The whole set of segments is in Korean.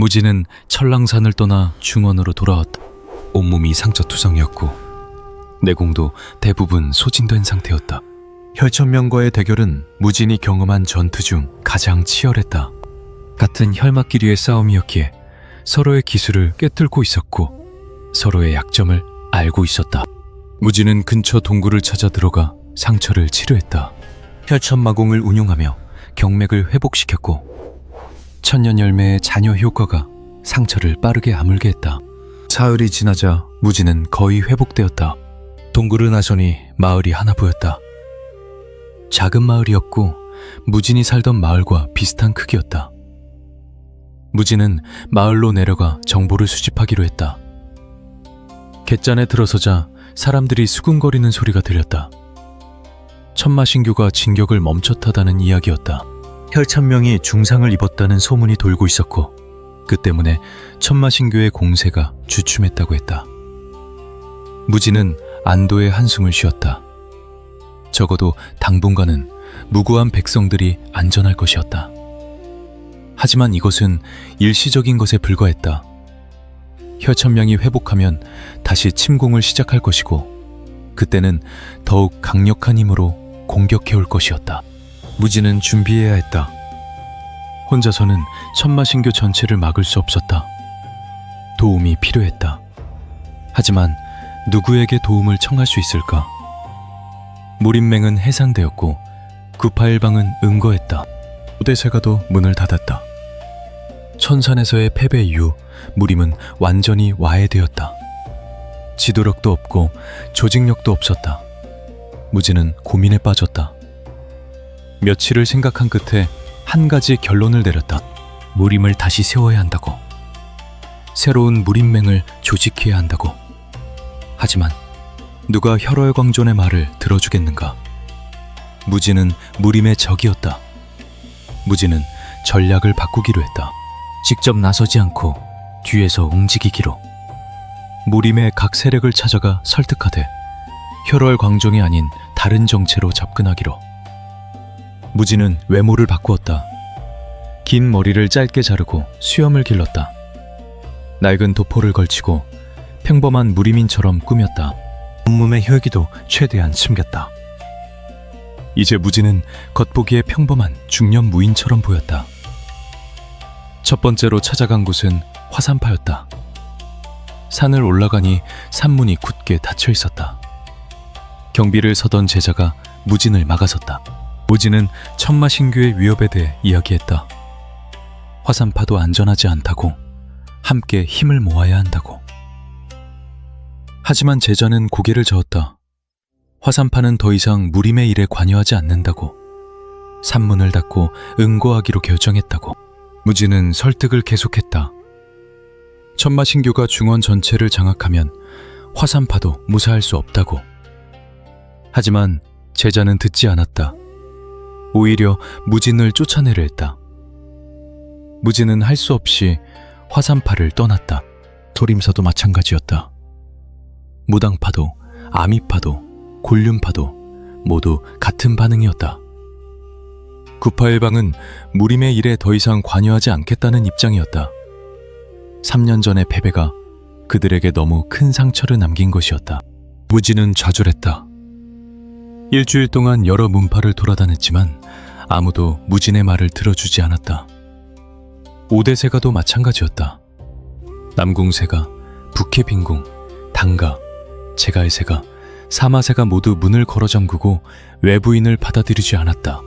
무진은 철랑산을 떠나 중원으로 돌아왔다. 온몸이 상처투성이었고 내공도 대부분 소진된 상태였다. 혈천명과의 대결은 무진이 경험한 전투 중 가장 치열했다. 같은 혈막끼리의 싸움이었기에 서로의 기술을 꿰뚫고 있었고 서로의 약점을 알고 있었다. 무진은 근처 동굴을 찾아 들어가 상처를 치료했다. 혈천마공을 운용하며 경맥을 회복시켰고 천년열매의 잔여 효과가 상처를 빠르게 아물게 했다. 사흘이 지나자 무진은 거의 회복되었다. 동굴을 나서니 마을이 하나 보였다. 작은 마을이었고 무진이 살던 마을과 비슷한 크기였다. 무진은 마을로 내려가 정보를 수집하기로 했다. 갯잔에 들어서자 사람들이 수군거리는 소리가 들렸다. 천마신교가 진격을 멈췄다다는 이야기였다. 혈천명이 중상을 입었다는 소문이 돌고 있었고 그 때문에 천마신교의 공세가 주춤했다고 했다. 무진은 안도의 한숨을 쉬었다. 적어도 당분간은 무고한 백성들이 안전할 것이었다. 하지만 이것은 일시적인 것에 불과했다. 혈천명이 회복하면 다시 침공을 시작할 것이고 그때는 더욱 강력한 힘으로 공격해올 것이었다. 무진은 준비해야 했다. 혼자서는 천마신교 전체를 막을 수 없었다. 도움이 필요했다. 하지만 누구에게 도움을 청할 수 있을까? 무림맹은 해산되었고 구파일방은 응거했다. 오대세가도 문을 닫았다. 천산에서의 패배 이후 무림은 완전히 와해되었다. 지도력도 없고 조직력도 없었다. 무진은 고민에 빠졌다. 며칠을 생각한 끝에 한 가지 결론을 내렸다. 무림을 다시 세워야 한다고. 새로운 무림맹을 조직해야 한다고. 하지만 누가 혈월광존의 말을 들어주겠는가? 무진은 무림의 적이었다. 무진은 전략을 바꾸기로 했다. 직접 나서지 않고 뒤에서 움직이기로. 무림의 각 세력을 찾아가 설득하되 혈월광종이 아닌 다른 정체로 접근하기로. 무진은 외모를 바꾸었다. 긴 머리를 짧게 자르고 수염을 길렀다. 낡은 도포를 걸치고 평범한 무림인처럼 꾸몄다. 온몸의 혈기도 최대한 숨겼다. 이제 무진은 겉보기에 평범한 중년 무인처럼 보였다. 첫 번째로 찾아간 곳은 화산파였다. 산을 올라가니 산문이 굳게 닫혀 있었다. 경비를 서던 제자가 무진을 막아섰다. 무진은 천마신교의 위협에 대해 이야기했다. 화산파도 안전하지 않다고, 함께 힘을 모아야 한다고. 하지만 제자는 고개를 저었다. 화산파는 더 이상 무림의 일에 관여하지 않는다고, 산문을 닫고 응고하기로 결정했다고. 무진은 설득을 계속했다. 천마신교가 중원 전체를 장악하면 화산파도 무사할 수 없다고. 하지만 제자는 듣지 않았다. 오히려 무진을 쫓아내려 했다. 무진은 할 수 없이 화산파를 떠났다. 소림사도 마찬가지였다. 무당파도, 아미파도, 곤륜파도 모두 같은 반응이었다. 구파일방은 무림의 일에 더 이상 관여하지 않겠다는 입장이었다. 3년 전의 패배가 그들에게 너무 큰 상처를 남긴 것이었다. 무진은 좌절했다. 일주일 동안 여러 문파를 돌아다녔지만 아무도 무진의 말을 들어주지 않았다. 오대세가도 마찬가지였다. 남궁세가, 북해빈궁, 당가, 제갈세가, 사마세가 모두 문을 걸어 잠그고 외부인을 받아들이지 않았다.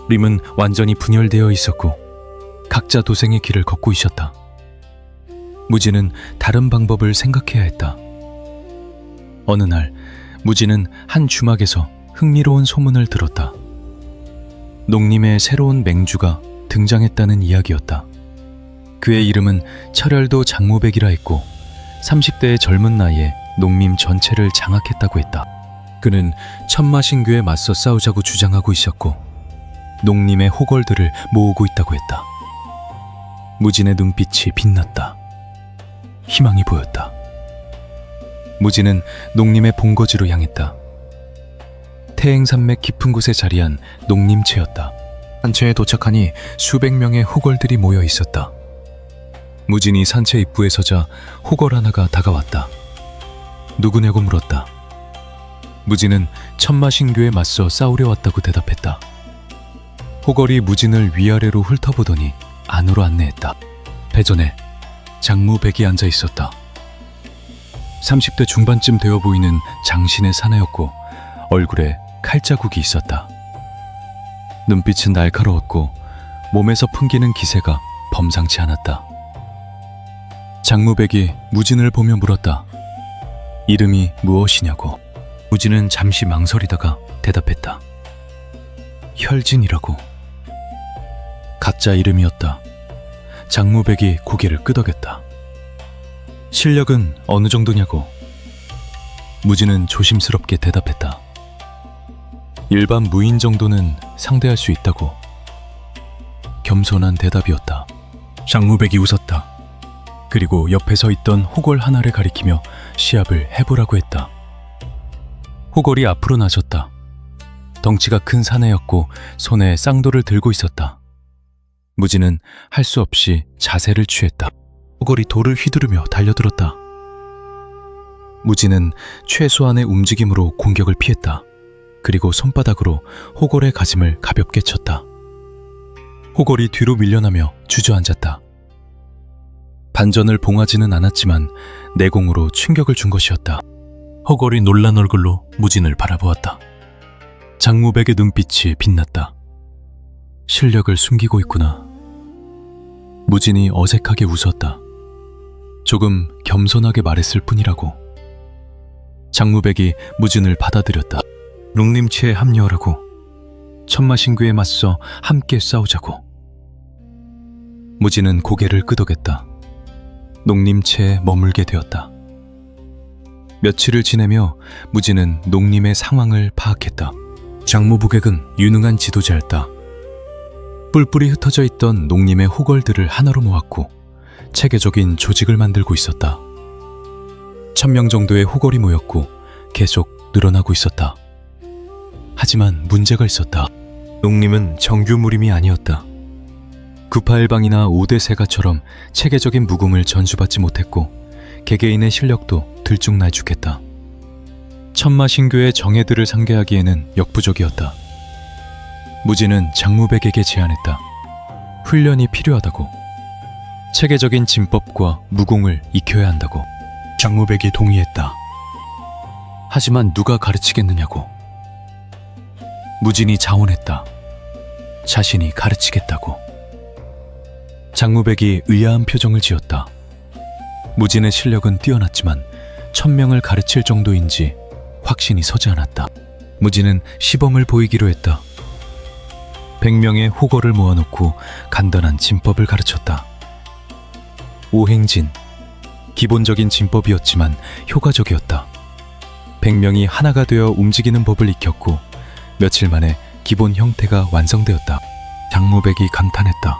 림은 완전히 분열되어 있었고 각자 도생의 길을 걷고 있었다. 무진은 다른 방법을 생각해야 했다. 어느 날 무진은 한 주막에서 흥미로운 소문을 들었다. 농림의 새로운 맹주가 등장했다는 이야기였다. 그의 이름은 철혈도 장모백이라 했고 30대의 젊은 나이에 농림 전체를 장악했다고 했다. 그는 천마신교에 맞서 싸우자고 주장하고 있었고 농림의 호걸들을 모으고 있다고 했다. 무진의 눈빛이 빛났다. 희망이 보였다. 무진은 농림의 본거지로 향했다. 태행산맥 깊은 곳에 자리한 농림체였다. 산체에 도착하니 수백 명의 호걸들이 모여 있었다. 무진이 산채 입구에 서자 호걸 하나가 다가왔다. 누구냐고 물었다. 무진은 천마신교에 맞서 싸우려 왔다고 대답했다. 호걸이 무진을 위아래로 훑어보더니 안으로 안내했다. 배전에 장무백이 앉아 있었다. 30대 중반쯤 되어 보이는 장신의 사내였고 얼굴에 칼자국이 있었다. 눈빛은 날카로웠고 몸에서 풍기는 기세가 범상치 않았다. 장무백이 무진을 보며 물었다. 이름이 무엇이냐고. 무진은 잠시 망설이다가 대답했다. 혈진이라고. 가짜 이름이었다. 장무백이 고개를 끄덕였다. 실력은 어느 정도냐고. 무진은 조심스럽게 대답했다. 일반 무인 정도는 상대할 수 있다고. 겸손한 대답이었다. 장무백이 웃었다. 그리고 옆에 서 있던 호걸 하나를 가리키며 시합을 해보라고 했다. 호걸이 앞으로 나섰다. 덩치가 큰 사내였고 손에 쌍도를 들고 있었다. 무진은 할 수 없이 자세를 취했다. 호걸이 돌을 휘두르며 달려들었다. 무진은 최소한의 움직임으로 공격을 피했다. 그리고 손바닥으로 호걸의 가슴을 가볍게 쳤다. 호걸이 뒤로 밀려나며 주저앉았다. 반전을 봉하지는 않았지만 내공으로 충격을 준 것이었다. 호걸이 놀란 얼굴로 무진을 바라보았다. 장무백의 눈빛이 빛났다. 실력을 숨기고 있구나. 무진이 어색하게 웃었다. 조금 겸손하게 말했을 뿐이라고. 장무백이 무진을 받아들였다. 룩림치에 합류하라고. 천마신교에 맞서 함께 싸우자고. 무진은 고개를 끄덕였다. 농림체에 머물게 되었다. 며칠을 지내며 무진은 농림의 상황을 파악했다. 장무부객은 유능한 지도자였다. 뿔뿔이 흩어져 있던 농림의 호걸들을 하나로 모았고 체계적인 조직을 만들고 있었다. 1000명 정도의 호걸이 모였고 계속 늘어나고 있었다. 하지만 문제가 있었다. 농림은 정규 무림이 아니었다. 구파일방이나 5대 세가처럼 체계적인 무공을 전수받지 못했고 개개인의 실력도 들쭉날쭉했다. 천마신교의 정예들을 상대하기에는 역부족이었다. 무진은 장무백에게 제안했다. 훈련이 필요하다고. 체계적인 진법과 무공을 익혀야 한다고. 장무백이 동의했다. 하지만 누가 가르치겠느냐고. 무진이 자원했다. 자신이 가르치겠다고. 장무백이 의아한 표정을 지었다. 무진의 실력은 뛰어났지만 1000명을 가르칠 정도인지 확신이 서지 않았다. 무진은 시범을 보이기로 했다. 100명의 호걸을 모아놓고 간단한 진법을 가르쳤다. 오행진, 기본적인 진법이었지만 효과적이었다. 100명이 하나가 되어 움직이는 법을 익혔고 며칠 만에 기본 형태가 완성되었다. 장무백이 감탄했다.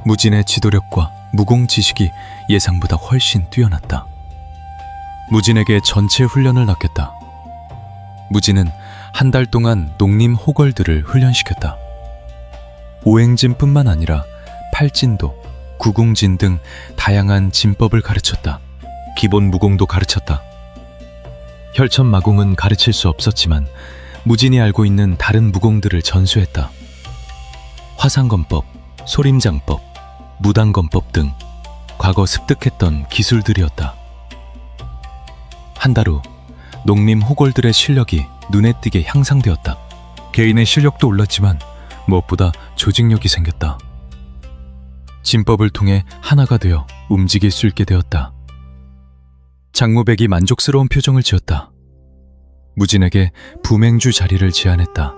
무진의 지도력과 무공 지식이 예상보다 훨씬 뛰어났다. 무진에게 전체 훈련을 맡겼다. 무진은 한 달 동안 농림 호걸들을 훈련시켰다. 오행진뿐만 아니라 팔진도, 구궁진 등 다양한 진법을 가르쳤다. 기본 무공도 가르쳤다. 혈천마공은 가르칠 수 없었지만 무진이 알고 있는 다른 무공들을 전수했다. 화상검법, 소림장법, 무당검법 등 과거 습득했던 기술들이었다. 한 달 후 농림 호걸들의 실력이 눈에 띄게 향상되었다. 개인의 실력도 올랐지만 무엇보다 조직력이 생겼다. 진법을 통해 하나가 되어 움직일 수 있게 되었다. 장무백이 만족스러운 표정을 지었다. 무진에게 부맹주 자리를 제안했다.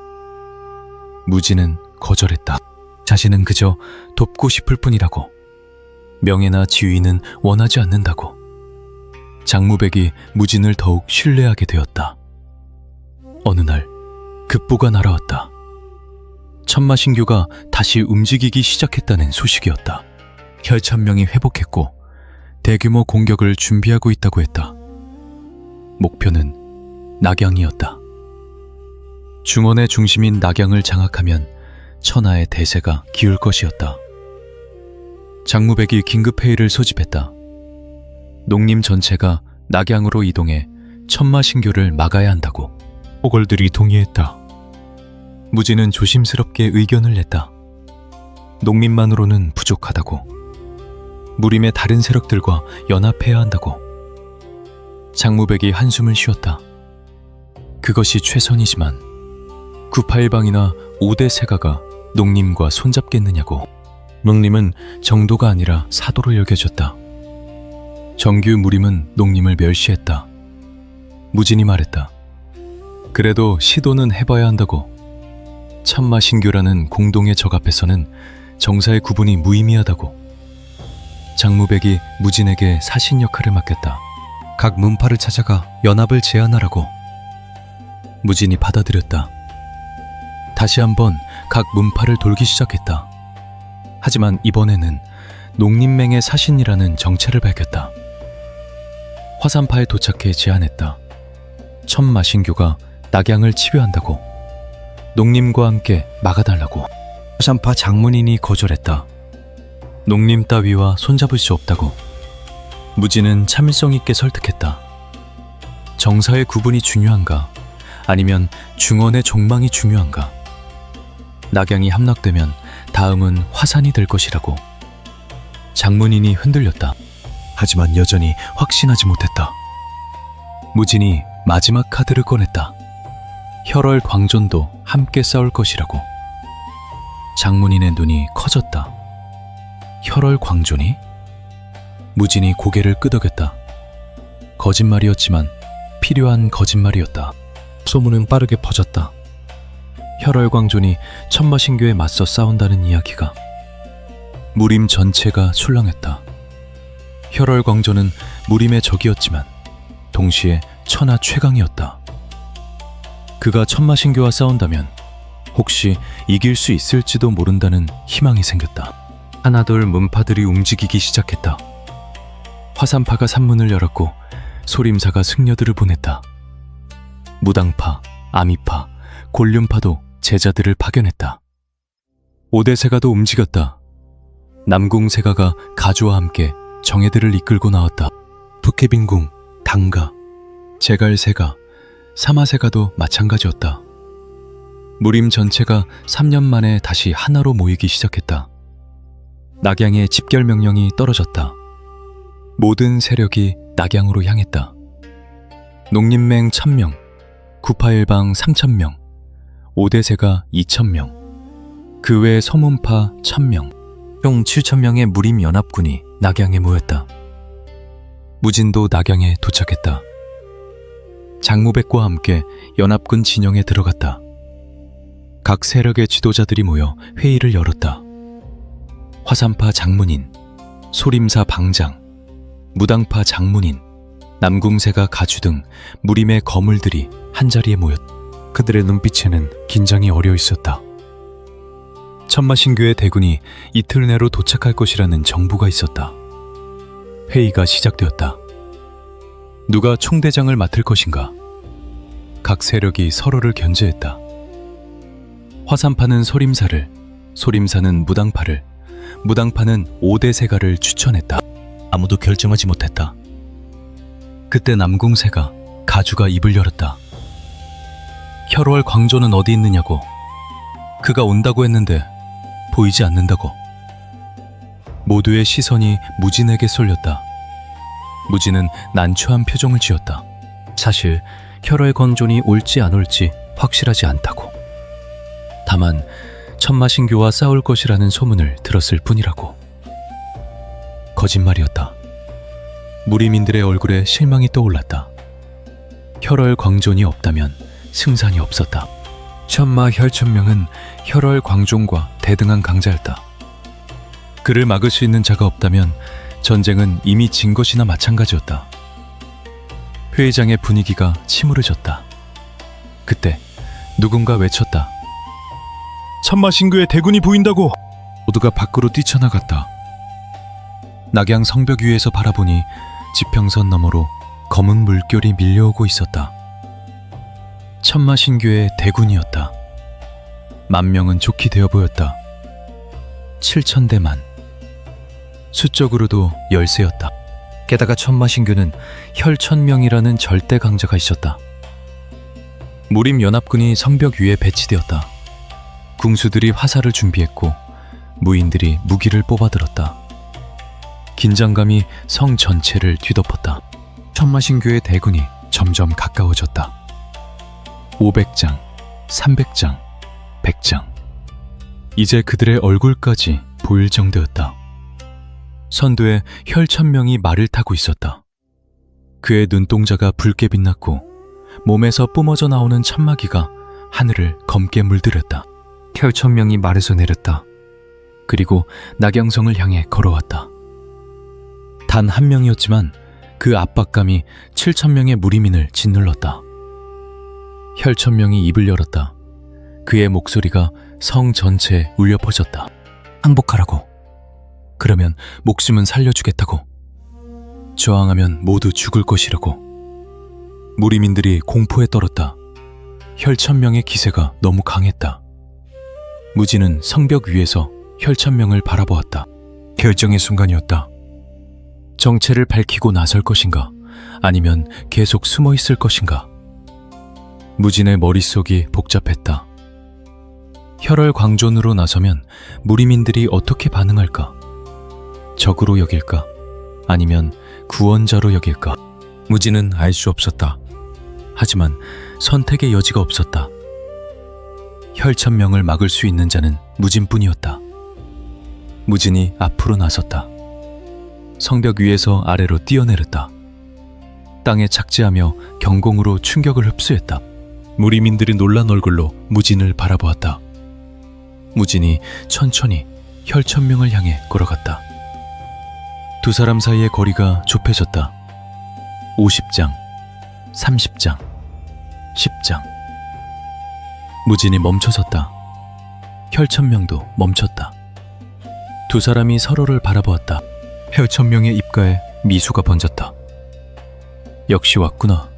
무진은 거절했다. 자신은 그저 돕고 싶을 뿐이라고. 명예나 지위는 원하지 않는다고. 장무백이 무진을 더욱 신뢰하게 되었다. 어느 날 급보가 날아왔다. 천마신교가 다시 움직이기 시작했다는 소식이었다. 혈천명이 회복했고 대규모 공격을 준비하고 있다고 했다. 목표는 낙양이었다. 중원의 중심인 낙양을 장악하면 천하의 대세가 기울 것이었다. 장무백이 긴급회의를 소집했다. 농림 전체가 낙양으로 이동해 천마신교를 막아야 한다고. 호걸들이 동의했다. 무진은 조심스럽게 의견을 냈다. 농민만으로는 부족하다고. 무림의 다른 세력들과 연합해야 한다고. 장무백이 한숨을 쉬었다. 그것이 최선이지만 981방이나 5대 세가가 농림과 손잡겠느냐고. 농림은 정도가 아니라 사도를 여겨줬다. 정규 무림은 농림을 멸시했다. 무진이 말했다. 그래도 시도는 해봐야 한다고. 천마신교라는 공동의 적 앞에서는 정사의 구분이 무의미하다고. 장무백이 무진에게 사신 역할을 맡겼다. 각 문파를 찾아가 연합을 제안하라고. 무진이 받아들였다. 다시 한번 각 문파를 돌기 시작했다. 하지만 이번에는 농림맹의 사신이라는 정체를 밝혔다. 화산파에 도착해 제안했다. 천마신교가 낙양을 치료한다고. 농림과 함께 막아달라고. 화산파 장문인이 거절했다. 농림 따위와 손잡을 수 없다고. 무진은 참을성 있게 설득했다. 정사의 구분이 중요한가? 아니면 중원의 종망이 중요한가? 낙양이 함락되면 다음은 화산이 될 것이라고. 장문인이 흔들렸다. 하지만 여전히 확신하지 못했다. 무진이 마지막 카드를 꺼냈다. 혈월 광존도 함께 싸울 것이라고. 장문인의 눈이 커졌다. 혈월 광존이? 무진이 고개를 끄덕였다. 거짓말이었지만 필요한 거짓말이었다. 소문은 빠르게 퍼졌다. 혈월 광존이 천마신교에 맞서 싸운다는 이야기가. 무림 전체가 출렁했다. 혈월 광존은 무림의 적이었지만 동시에 천하 최강이었다. 그가 천마신교와 싸운다면 혹시 이길 수 있을지도 모른다는 희망이 생겼다. 하나둘 문파들이 움직이기 시작했다. 화산파가 산문을 열었고 소림사가 승려들을 보냈다. 무당파, 아미파, 곤륜파도 제자들을 파견했다. 오대세가도 움직였다. 남궁세가가 가주와 함께 정예들을 이끌고 나왔다. 북해빈궁, 당가, 제갈세가, 사마세가도 마찬가지였다. 무림 전체가 3년 만에 다시 하나로 모이기 시작했다. 낙양의 집결 명령이 떨어졌다. 모든 세력이 낙양으로 향했다. 농림맹 1000명, 981방 3000명, 오대세가 2000명, 그 외 서문파 1000명, 총 7000명의 무림 연합군이 낙양에 모였다. 무진도 낙양에 도착했다. 장무백과 함께 연합군 진영에 들어갔다. 각 세력의 지도자들이 모여 회의를 열었다. 화산파 장문인, 소림사 방장, 무당파 장문인, 남궁세가 가주 등 무림의 거물들이 한자리에 모였다. 그들의 눈빛에는 긴장이 어려 있었다. 천마신교의 대군이 이틀 내로 도착할 것이라는 정보가 있었다. 회의가 시작되었다. 누가 총대장을 맡을 것인가? 각 세력이 서로를 견제했다. 화산파는 소림사를, 소림사는 무당파를, 무당파는 오대세가를 추천했다. 아무도 결정하지 못했다. 그때 남궁세가 가주가 입을 열었다. 혈월 광조는 어디 있느냐고. 그가 온다고 했는데 보이지 않는다고. 모두의 시선이 무진에게 쏠렸다. 무진은 난처한 표정을 지었다. 사실 혈월 광존이 올지 안 올지 확실하지 않다고. 다만 천마신교와 싸울 것이라는 소문을 들었을 뿐이라고. 거짓말이었다. 무리민들의 얼굴에 실망이 떠올랐다. 혈월 광존이 없다면 승산이 없었다. 천마 혈천명은 혈월 광존과 대등한 강자였다. 그를 막을 수 있는 자가 없다면 전쟁은 이미 진 것이나 마찬가지였다. 회의장의 분위기가 침울해졌다. 그때 누군가 외쳤다. 천마신교의 대군이 보인다고! 모두가 밖으로 뛰쳐나갔다. 낙양 성벽 위에서 바라보니 지평선 너머로 검은 물결이 밀려오고 있었다. 천마신교의 대군이었다. 만명은 좋게 되어 보였다. 7000대만. 수적으로도 열세였다. 게다가 천마신교는 혈천명이라는 절대 강자가 있었다. 무림연합군이 성벽 위에 배치되었다. 궁수들이 화살을 준비했고 무인들이 무기를 뽑아들었다. 긴장감이 성 전체를 뒤덮었다. 천마신교의 대군이 점점 가까워졌다. 500장, 300장, 100장. 이제 그들의 얼굴까지 보일 정도였다. 선두에 혈천명이 말을 타고 있었다. 그의 눈동자가 붉게 빛났고 몸에서 뿜어져 나오는 천마기가 하늘을 검게 물들였다. 혈천명이 말에서 내렸다. 그리고 낙양성을 향해 걸어왔다. 단 한 명이었지만 그 압박감이 7,000명의 무리민을 짓눌렀다. 혈천명이 입을 열었다. 그의 목소리가 성 전체에 울려 퍼졌다. 항복하라고. 그러면 목숨은 살려주겠다고. 저항하면 모두 죽을 것이라고. 무리민들이 공포에 떨었다. 혈천명의 기세가 너무 강했다. 무지는 성벽 위에서 혈천명을 바라보았다. 결정의 순간이었다. 정체를 밝히고 나설 것인가, 아니면 계속 숨어 있을 것인가. 무진의 머릿속이 복잡했다. 혈월광존으로 나서면 무리민들이 어떻게 반응할까? 적으로 여길까? 아니면 구원자로 여길까? 무진은 알 수 없었다. 하지만 선택의 여지가 없었다. 혈천명을 막을 수 있는 자는 무진뿐이었다. 무진이 앞으로 나섰다. 성벽 위에서 아래로 뛰어내렸다. 땅에 착지하며 경공으로 충격을 흡수했다. 무리민들이 놀란 얼굴로 무진을 바라보았다. 무진이 천천히 혈천명을 향해 걸어갔다. 두 사람 사이의 거리가 좁혀졌다. 50장, 30장, 10장. 무진이 멈춰섰다. 혈천명도 멈췄다. 두 사람이 서로를 바라보았다. 혈천명의 입가에 미소가 번졌다. 역시 왔구나.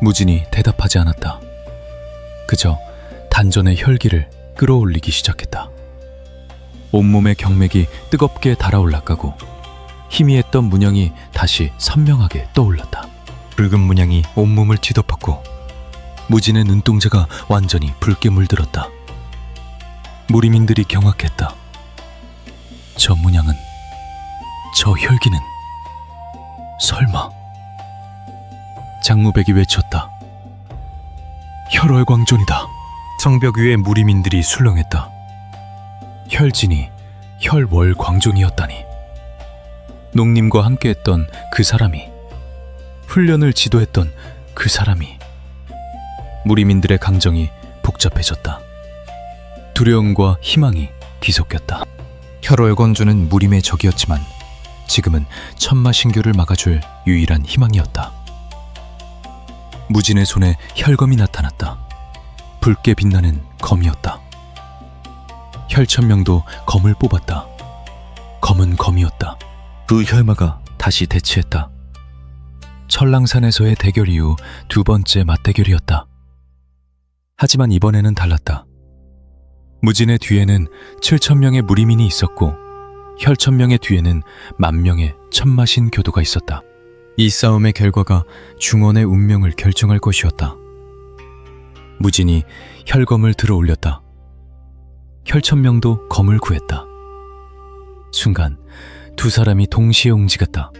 무진이 대답하지 않았다. 그저 단전의 혈기를 끌어올리기 시작했다. 온몸의 경맥이 뜨겁게 달아올라가고 희미했던 문양이 다시 선명하게 떠올랐다. 붉은 문양이 온몸을 뒤덮었고 무진의 눈동자가 완전히 붉게 물들었다. 무리민들이 경악했다. 저 문양은, 저 혈기는 설마. 장무백이 외쳤다. 혈월광존이다. 성벽 위에 무리민들이 술렁했다. 혈진이 혈월광존이었다니. 농님과 함께했던 그 사람이, 훈련을 지도했던 그 사람이. 무리민들의 감정이 복잡해졌다. 두려움과 희망이 뒤섞였다. 혈월광존은 무림의 적이었지만 지금은 천마신교를 막아줄 유일한 희망이었다. 무진의 손에 혈검이 나타났다. 붉게 빛나는 검이었다. 혈천명도 검을 뽑았다. 검은 검이었다. 그 혈마가 다시 대치했다. 철랑산에서의 대결 이후 두 번째 맞대결이었다. 하지만 이번에는 달랐다. 무진의 뒤에는 7,000명의 무리민이 있었고 혈천명의 뒤에는 10,000명의 천마신 교도가 있었다. 이 싸움의 결과가 중원의 운명을 결정할 것이었다. 무진이 혈검을 들어 올렸다. 혈천명도 검을 구했다. 순간 두 사람이 동시에 움직였다.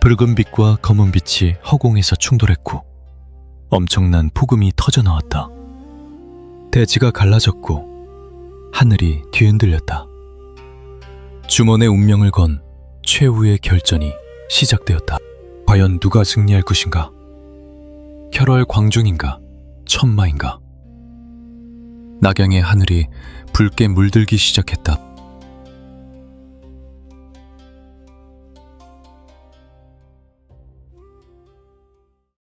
붉은 빛과 검은 빛이 허공에서 충돌했고 엄청난 폭음이 터져나왔다. 대지가 갈라졌고 하늘이 뒤흔들렸다. 중원의 운명을 건 최후의 결전이 시작되었다. 과연 누가 승리할 것인가? 혈월광존인가? 천마인가? 낙양의 하늘이 붉게 물들기 시작했다.